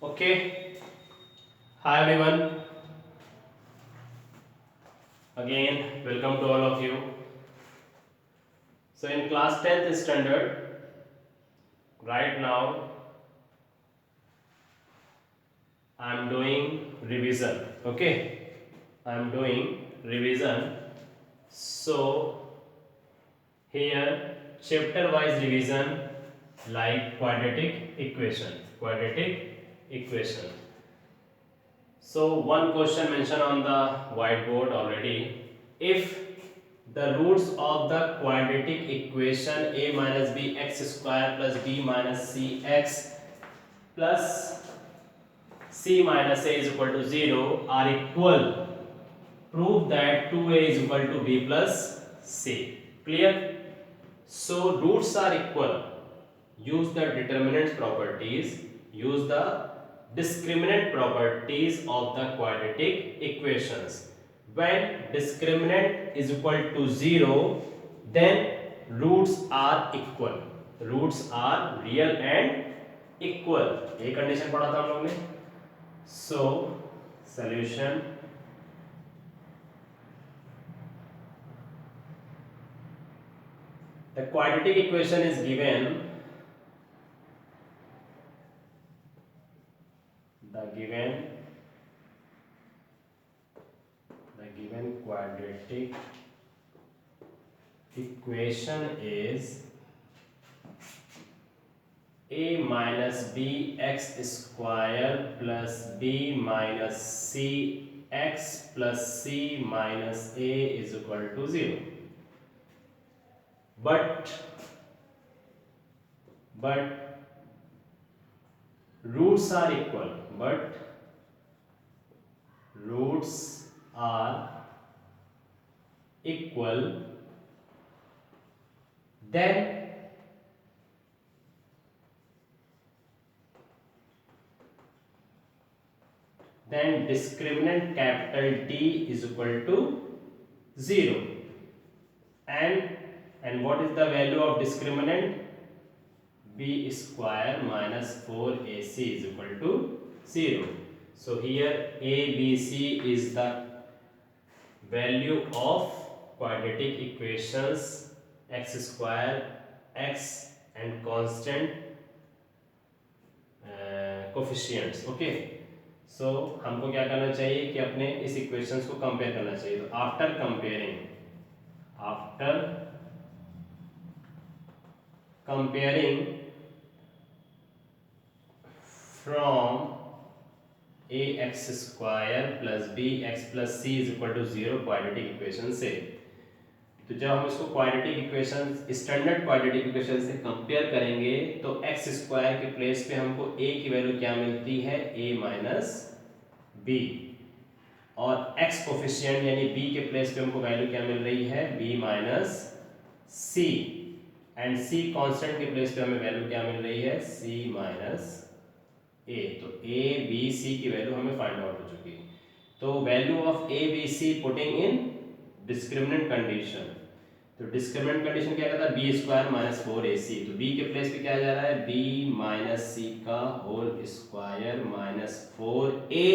Okay, hi everyone. Again, welcome to all of you. So, in class 10th standard, right now I am doing revision. Okay, I am doing revision. So, here chapter wise revision like quadratic equation. Quadratic equation. So one question mentioned on the whiteboard already. If the roots of the quadratic equation a minus b x square plus b minus c x plus c minus a is equal to 0 are equal, prove that 2a is equal to b plus c. Clear? So roots are equal. Use the determinant properties. Use the discriminant properties of the quadratic equations. When discriminant is equal to 0, then roots are equal. Roots are real and equal. ये condition पढ़ा था हम लोग ने. So solution. The quadratic equation is given. The given quadratic equation is a minus b x square plus b minus c x plus c minus a is equal to 0. But roots are equal. But roots are equal. Then discriminant capital T is equal to 0. And what is the value of discriminant? B square minus 4ac is equal to 0. So here ABC is the value of quadratic equations x square, x and constant coefficients. Okay. So हमको क्या करना चाहिए कि अपने इस equations को compare करना चाहिए. तो after comparing from ax square plus bx plus c is equal to 0 quadratic equation से. तो जब हम इसको quadratic equation standard quadratic equation से कंपेयर करेंगे तो एक्स स्क्वायर के प्लेस पे हमको a की वैल्यू क्या मिलती है, a माइनस बी, और x कोफिशिएंट यानी b के प्लेस पे हमको वैल्यू क्या मिल रही है, b minus c, and c constant के प्लेस पे हमें वैल्यू क्या मिल रही है, c माइनस a. तो a b c की वैल्यू हमें फाइंड आउट हो चुकी है. तो value of a b c putting in discriminant condition. तो डिस्क्रिमिनेंट कंडीशन क्या कहता है, बी स्क्वायर माइनस 4ac. तो b के प्लेस पे क्या जा रहा है, b माइनस सी का whole square minus 4a,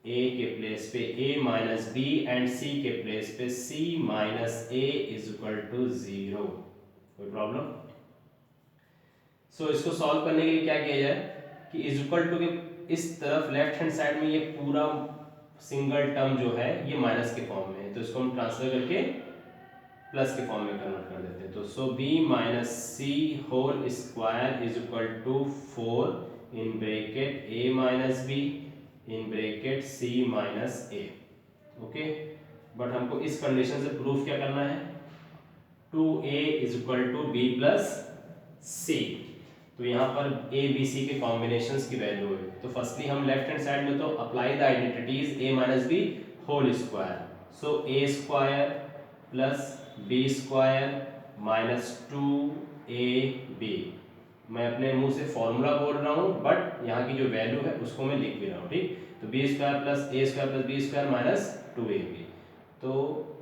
a के प्लेस पे a minus B and c के प्लेस पे c minus a is equal to 0. कोई प्रॉब्लम? सो इसको सॉल्व करने के लिए क्या किया जाए कि इज इक्वल टू के इस तरफ लेफ्ट हैंड साइड में ये पूरा सिंगल टर्म जो है ये माइनस के फॉर्म में है, तो इसको हम ट्रांसफर करके प्लस के फॉर्म में कन्वर्ट कर देते हैं. तो so b minus C whole square is equal to 4 in bracket a minus B in bracket c minus a. Okay, but हमको इस कंडीशन से प्रूफ क्या करना है, 2a is equal to b plus c. तो यहाँ पर a b c के कॉम्बिनेशंस की वैल्यू है. तो फर्स्टली हम लेफ्ट हैंड साइड में तो apply the identities a minus B whole square. So a square plus B square minus 2ab. मैं अपने मुंह से फॉर्मूला बोल रहा हूँ बट यहाँ की जो वैल्यू है उसको मैं लिख भी रहा हूँ. ठीक, तो B square plus A square plus B square minus 2ab. तो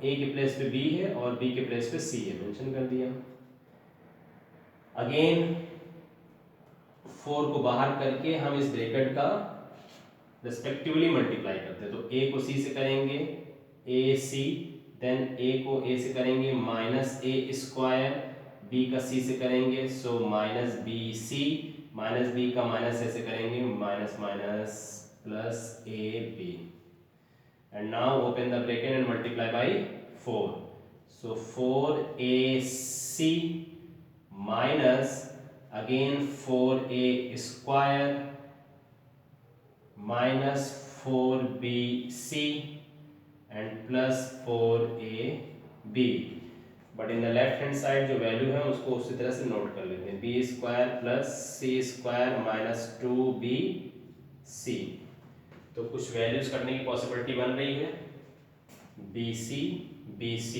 a के प्लेस पे b है और b के प्लेस पे c है, मेंशन कर दिया. अगेन 4 को बाहर करके हम इस ब्रैकेट का रिस्पेक्टिवली मल्टीप्लाई करते हैं। तो a को c से करेंगे ac, देन a को a से करेंगे माइनस ए स्क्वायर, b का c से करेंगे so minus B C, minus b का माइनस a से करेंगे minus minus plus A B. And now open the bracket and multiply by 4, so 4ac minus again 4a square minus 4bc and plus 4ab। But in the left hand side जो value है उसको उसी तरह से note कर लेते हैं, B square plus C square minus 2bc। तो कुछ वैल्यूज करने की पॉसिबिलिटी बन रही है bc bc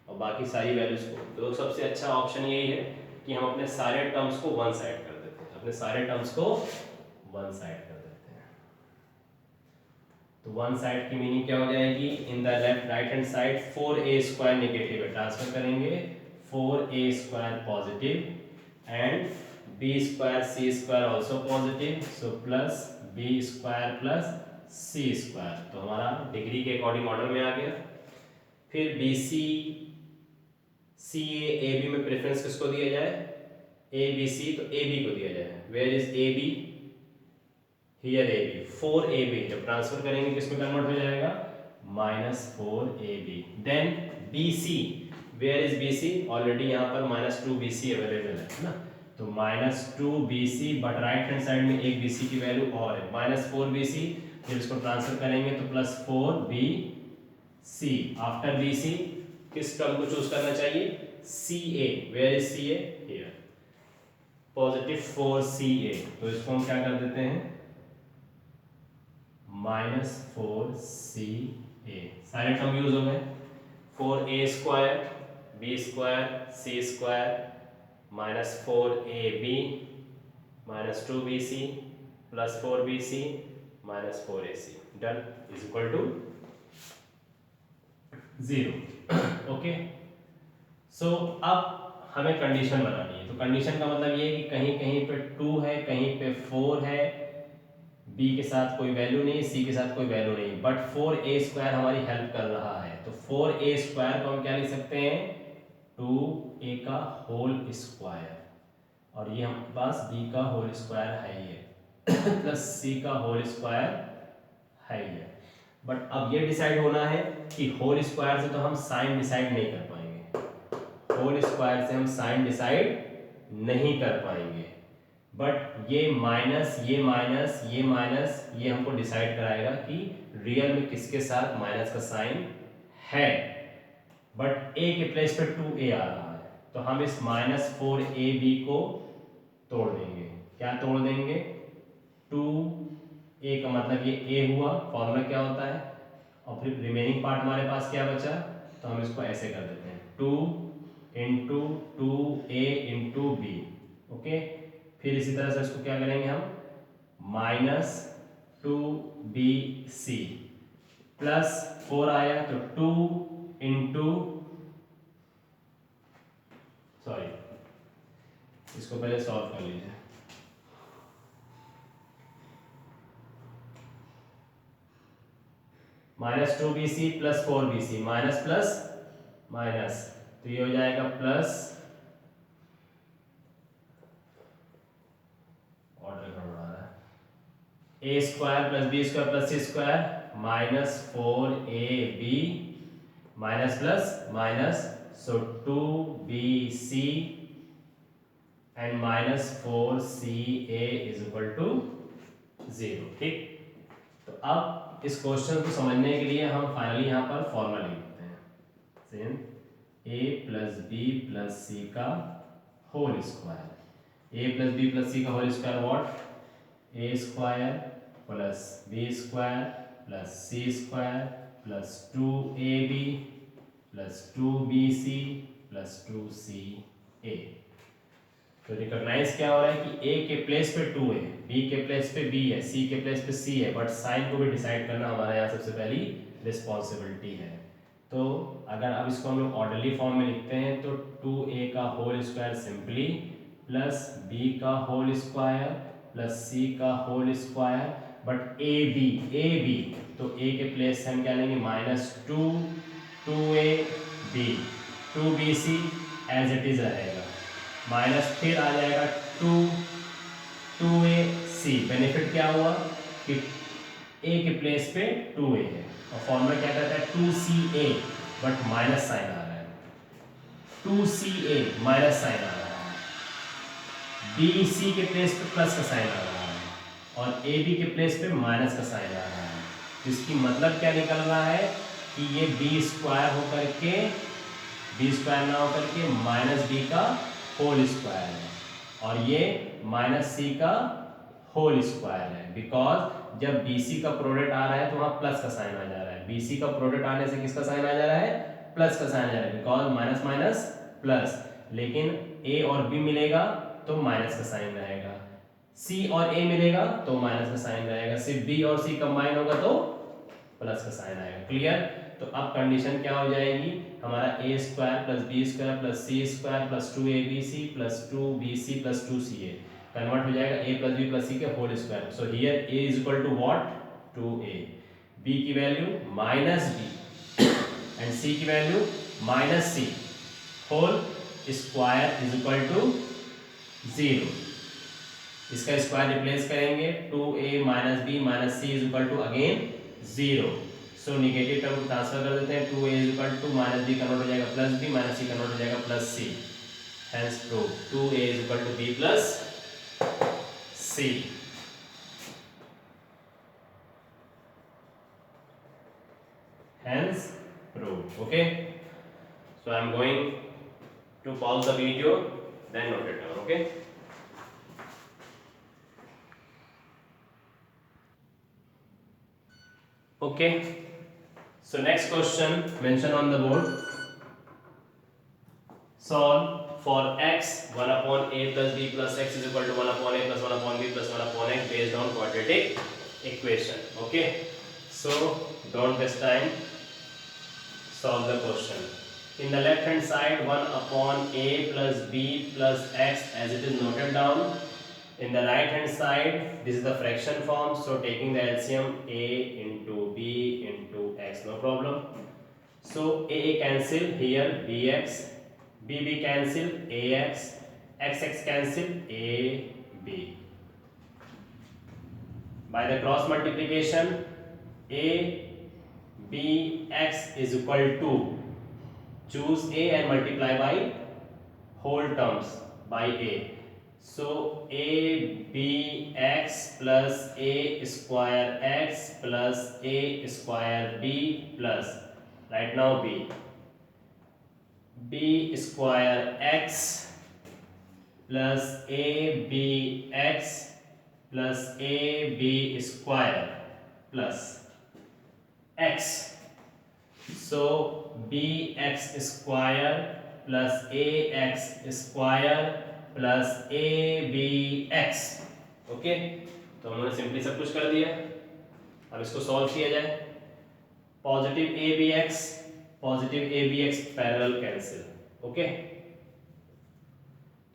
और बाकी सारी वैल्यूज को। तो सबसे अच्छा ऑप्शन यही है कि हम अपने सारे टर्म्स को वन साइड कर देते हैं, अपने सारे टर्म्स को वन साइड कर देते हैं। तो वन साइड की मीनिंग क्या हो जाएगी, इन the left right hand side 4a square negative है, ट्रांसफर करेंगे 4a square positive and b square c square also positive, so plus b square plus c square. तो हमारा डिग्री के अकॉर्डिंग ऑर्डर में आ गया। फिर bc CA AB में preference किसको दिया जाए, ABC, तो AB को दिया जाए। Where is AB, here AB, 4AB जब ट्रांसफर करेंगे किसमें कन्वर्ट हो जाएगा minus 4AB। Then BC, where is BC, already यहाँ पर माइनस 2BC अवेलेबल है ना, तो minus 2BC, but right hand side में एक BC की वैल्यू और है माइनस 4BC, जब इसको ट्रांसफर करेंगे तो प्लस 4BC। आफ्टर BC किस टर्म को चूज करना चाहिए, CA, where is CA, here, positive 4CA। तो इसको हम क्या कर देते हैं माइनस 4CA, सारे टर्म यूज हो गए। 4A square B square C square minus 4AB minus 2BC plus 4BC minus 4AC, done, is equal to 0। Okay, so अब हमें कंडीशन बनानी है। तो कंडीशन का मतलब ये है कि कहीं कहीं पे 2 है, कहीं पे 4 है, b के साथ कोई वैल्यू नहीं, c के साथ कोई वैल्यू नहीं, बट 4a स्क्वायर हमारी हेल्प कर रहा है। तो 4a स्क्वायर को हम क्या लिख सकते हैं 2a का होल स्क्वायर, और ये हमारे पास b का होल स्क्वायर है ही है प्लस c का होल स्क्वायर है ही है। बट अब ये डिसाइड होना है कि होल स्क्वायर से तो हम साइन डिसाइड नहीं कर पाएंगे, होल स्क्वायर से हम साइन डिसाइड नहीं कर पाएंगे, बट ये माइनस ये माइनस ये माइनस ये हमको डिसाइड कराएगा कि रियल में किसके साथ माइनस का साइन है। बट a के प्लेस पे 2a आ रहा है, तो हम इस माइनस 4ab को तोड़ देंगे। क्या तोड़ देंगे, 2a का मतलब ये a हुआ, फॉर्मूला क्या होता है, और फिर रिमेनिंग पार्ट हमारे पास क्या बचा, तो हम इसको ऐसे कर देते हैं 2 into 2a into b। Okay, फिर इसी तरह से इसको क्या करेंगे हम माइनस 2bc प्लस 4 आया तो 2 इंटू, सॉरी इसको पहले सॉल्व कर लीजिए, minus 2bc plus 4bc, minus plus minus, तो ये हो जाएगा प्लस, ऑर्डर गड़बड़ा रहा है, a square plus b square plus c square minus 4ab minus plus minus, so 2bc and minus 4ca is equal to 0। ठीक, तो अब इस क्वेश्चन को समझने के लिए हम फाइनली यहाँ पर फॉर्मूला लिखते हैं, same a plus B plus C का whole square, a plus B plus C का whole square what, a square plus B square plus C square plus 2ab plus 2bc plus 2ca। तो recognise क्या हो रहा है कि a के place पे 2 है, b के प्लेस पे b है, c के प्लेस पे c है, बट साइन को भी डिसाइड करना हमारा यहाँ सबसे पहली रिस्पॉन्सिबिलिटी है। तो अगर अब इसको हम लोग ऑर्डरली फॉर्म में लिखते हैं तो 2a का whole square simply plus B का होल स्क्वायर प्लस सी का whole square, but A B तो ए के प्लेस से हम क्या लेंगे -2 2 B C as it is रहेगा, माइनस फिर आ जाएगा 2 सी। बेनिफिट क्या हुआ कि ए के प्लेस पे 2a है और फॉर्मूला क्या कहता है 2ca, बट माइनस साइन आ रहा है, 2ca माइनस साइन आ रहा है, bc के प्लेस पे प्लस का साइन आ रहा है और ab के प्लेस पे माइनस का साइन आ रहा है। तो इसकी मतलब क्या निकल रहा है कि ये b स्क्वायर होकर के b स्क्वायर ना होकर के माइनस बी का होल स्क्वायर है और ये माइनस सी का होल स्क्वायर है, बिकॉज जब BC का प्रोडक्ट आ रहा है तो वहां प्लस का साइन आ जा रहा है, BC का प्रोडक्ट आने से किसका साइन आ जा रहा है प्लस का साइन आ जा रहा है, बिकॉज माइनस माइनस प्लस, लेकिन A और B मिलेगा तो माइनस का साइन रहेगा, C और A मिलेगा तो माइनस का साइन रहेगा, सिर्फ B और C कंबाइन होगा तो प्लस का साइन आएगा। क्लियर? तो अब कंडीशन क्या हो जाएगी हमारा a square plus B square plus C square plus 2abc plus 2bc plus 2ca convert हो जाएगा a plus B plus C के whole square. So here a is equal to what 2a, b की वैल्यू minus B and c की वैल्यू minus C whole square is equal to 0। इसका square replace करेंगे 2a minus B minus C is equal to again 0। So negative term को transfer कर देते हैं, 2a is equal to minus B convert हो जाएगा plus B minus C convert हो जाएगा plus C, hence prove 2a is equal to B plus C. Hence prove. Okay, so I am going to pause the video then note it down. Okay, okay, so next question mentioned on the board, solve for x 1 upon a plus b plus x is equal to 1 upon a plus 1 upon b plus 1 upon x based on quadratic equation. Okay, so don't waste time, solve the question. In the left hand side 1 upon a plus b plus x as it is noted down. In the right hand side this is the fraction form, so taking the LCM a into b into x, no problem. So a cancel here, bx, bb cancel, ax, xx cancel, ab. By the cross multiplication a bx is equal to, choose a and multiply by whole terms by a. So a b x plus a square x plus a square b plus, right now b square x plus a b x plus a b square plus x. So bx square plus ax square plus A B X. Okay, तो हमने simply सब कुछ कर दिया, अब इसको solve किया जाए। Positive A B X parallel cancel. Okay,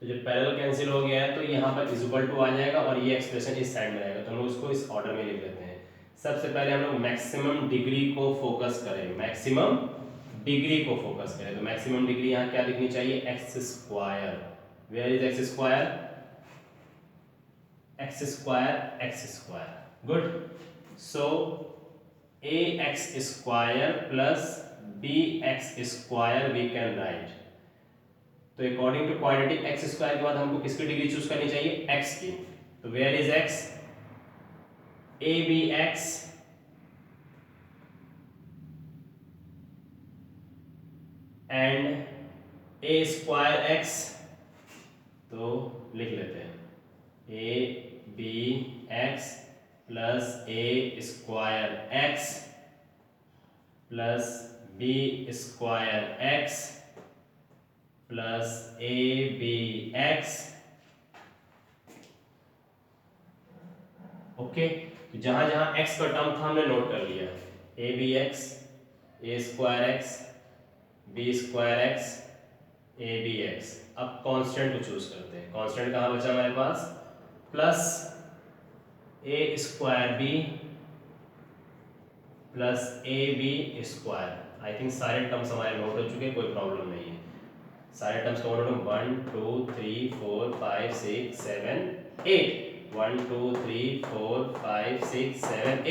तो जब पैरेलल कैंसिल हो गया है तो यहाँ पर इज इक्वल टू आ जाएगा और ये एक्सप्रेशन इस साइड में रहेगा, तो हम लोग इसको इस ऑर्डर में लिख लेते हैं। सबसे पहले हम लोग मैक्सिमम डिग्री को फोकस करें, मैक्सिमम डिग्री को फोकस करें, तो मैक्सिमम डिग्री यहाँ क्या लिखनी चाहिए x square. Where is x square? X square. Good. So ax square plus bx square we can write. तो according to quadratic x square के बाद हमको किसकी डिग्री चूज करनी चाहिए x की, तो where is x? abx and a square x, तो लिख लेते हैं A B X plus A square X plus B square X plus A B X. Okay, तो जहां जहां एक्स का टर्म था हमने नोट कर लिया, A B X, A square X, B square X, A B X. अब constant को चूज करते हैं। कांस्टेंट कहाँ बचा हमारे पास, plus A square B plus A B square. I think सारे टर्म्स हमारे नोट हो चुके हैं, कोई प्रॉब्लम नहीं है। सारे टर्म्स का नोट 1 2 3 4 5 6 7 8 1 2 3 4 5 6 7 8।